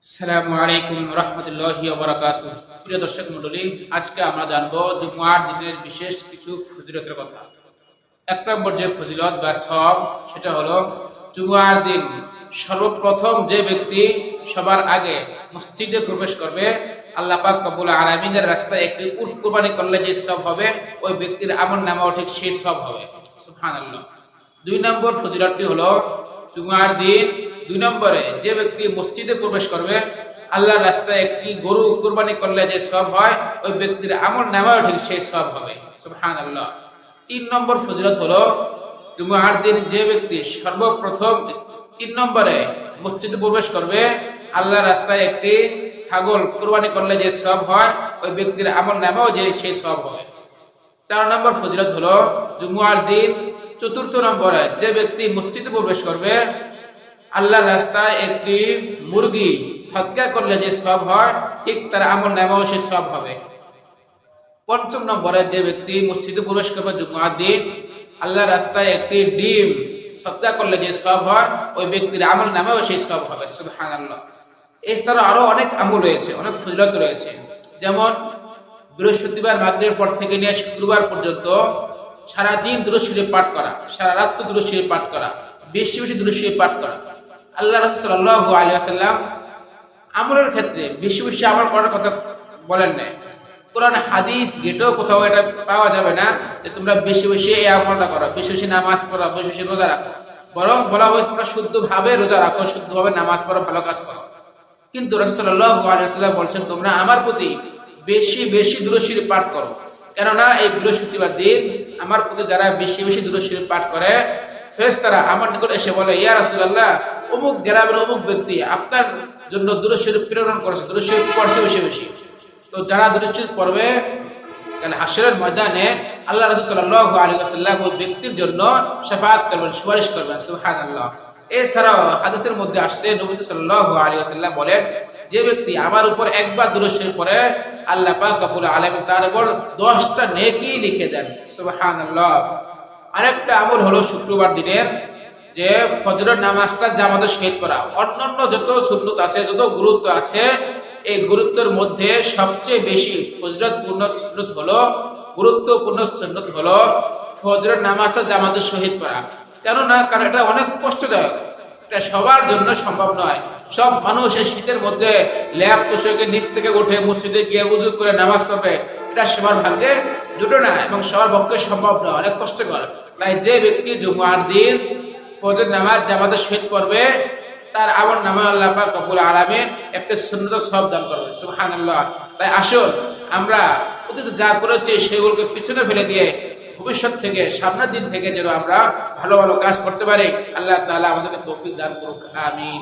আসসালামু আলাইকুম রাহমাতুল্লাহি ওয়া বারাকাতুহু। প্রিয় দর্শক মণ্ডলী, আজকে আমরা জানবো জুমার দিনের বিশেষ কিছু ফজিলতের কথা। এক নম্বর যে ফজিলত বা সওয়াব সেটা হলো জুমার দিন সর্বপ্রথম যে ব্যক্তি সবার আগে মসজিদে প্রবেশ করবে, আল্লাহ পাক রব্বুল আলামিনের রাস্তায় একটি উট কুরবানি করলে যে সওয়াব হবে, ওই ব্যক্তির আমলনামাও ঠিক সেই সওয়াব হবে। সুবহানাল্লাহ। দুই নম্বর ফজিলতটি হলো জুমার দিন 2 নম্বরে যে ব্যক্তি মসজিদে প্রবেশ করবে, আল্লাহর রাস্তায় একটি গরু কুরবানি করলে যে সওয়াব হয়, ওই ব্যক্তির আমলনামাও ঠিক সেই সওয়াব হবে। সুবহানাল্লাহ। 3 নম্বর ফজিলত হলো জুমার দিন যে ব্যক্তি সর্বপ্রথম 3 নম্বরে মসজিদে প্রবেশ করবে, আল্লাহর রাস্তায় একটি ছাগল কুরবানি করলে যে সওয়াব হয়, ওই ব্যক্তির আমলনামাও যে সেই সওয়াব হবে। 4 নম্বর ফজিলত হলো জুমার দিন 4র্থ নম্বরে যে ব্যক্তি মসজিদে প্রবেশ করবে, আল্লাহর রাস্তায় একটি মুরগি সদকা করলে যে সওয়াব হয়, ঠিক তার আমলনামাও সেই সওয়াব হবে। 5ম নম্বরে যে ব্যক্তি মসজিদে প্রবেশ করবে জুমার দিন, আল্লাহর রাস্তায় একটি ডিম সদকা করলে যে সওয়াব হয়, ওই ব্যক্তির আমলনামাও সেই সওয়াব হবে। সুবহানাল্লাহ। এছাড়া আরো অনেক আমল রয়েছে, অনেক ফজিলত রয়েছে। যেমন বৃহস্পতিবার মাগরিবের পর থেকে নিয়ে শুক্রবার পর্যন্ত সারাদিন দুরূদ শরীফ পাঠ করা, সারা রাত দুরূদ শরীফ পাঠ করা, বেশি বেশি দুরূদ শরীফ পাঠ করা। আল্লাহ রাসূল সাল্লাল্লাহু আলাইহি ওয়াসাল্লাম আমলের ক্ষেত্রে বেশি বেশি আমল করার কথা বলেন নাই। কোরআন হাদিস যেটাও কোথাও এটা পাওয়া যাবে না যে তোমরা বেশি বেশি এই আমলটা করো, বেশি বেশি নামাজ পড়ো, বেশি বেশি রোজা রাখো। বরং বলা হয়েছে তোমরা শুদ্ধভাবে রোজা রাখো, শুদ্ধভাবে নামাজ পড়ো, ভালো কাজ করো। কিন্তু রাসূল সাল্লাল্লাহু আলাইহি ওয়াসাল্লাম বলছেন তোমরা আমার প্রতি বেশি বেশি দুরূদ শরীফ পাঠ করো, কেননা এই বৃহস্পতিবার দিন আমার প্রতি যারা বেশি বেশি দুরূদ শরীফ পাঠ করে, ফেরেশতারা আমার নিকট এসে বলে, ইয়া রাসূলুল্লাহ, অমুক গ্রামের অমুক ব্যক্তি আপনার জন্য দুরূদ শরীফ প্রেরণ করেছে, দুরূদ শরীফ পড়ছে বেশি বেশি। তো যারা দুরূদ শরীফ পড়বে, কাল হাশরের ময়দানে আল্লাহ রাসূল সাল্লাল্লাহু আলাইহি ওয়াসাল্লাম ওই ব্যক্তির জন্য শাফাআত করবেন, সুপারিশ করবেন। সুবহানাল্লাহ। এছাড়াও হাদিসের মধ্যে আসছে নবী সাল্লাল্লাহু আলাইহি ওয়াসাল্লাম বলেন, যে ব্যক্তি আমার উপর একবার দুরূদ শরীফ পড়ে, আল্লাহ পাক রব্বুল আলামিন তার উপর 10টা নেকি লিখে দেন। সুবহানাল্লাহ। আরেকটা আমল হলো শুক্রবার দিনের যে ফজরের নামাজটা জামাতের সহিত পড়া। অন্যান্য যত সুন্নত আছে, যত গুরুত্ব আছে, এই গুরুত্বের মধ্যে সবচেয়ে বেশি ফজিলতপূর্ণ সুন্নত হলো, গুরুত্বপূর্ণ সুন্নত হলো ফজরের নামাজটা জামাতের সহিত পড়া। কেননা কারণ এটা অনেক কষ্টদায়ক, এটা সবার জন্য সম্ভব নয়। সব মানুষ এই শীতের মধ্যে ল্যাব পোশাকে নিচ থেকে উঠে মসজিদে গিয়ে উযু করে নামাজ পড়বে, এটা সবার ভাগ্যে জুটে না এবং সবার পক্ষে সম্ভব নয়, অনেক কষ্টকর। তাই যে ব্যক্তি জুমার দিন ফজর নামাজ জামাতের সহিত পড়বে, তার আমলনামায় আল্লাহ পাক রব্বুল আলামিন একটা সুন্নত সওয়াব দান করবে। সুবহানাল্লাহ। তাই আসুন আমরা অতীতে যা করেছি সেগুলোকে পিছনে ফেলে দিয়ে ভবিষ্যৎ থেকে, সামনের দিন থেকে যেন আমরা ভালো ভালো কাজ করতে পারি। আল্লাহ তাআলা আমাদেরকে তৌফিক দান করুক। আমিন।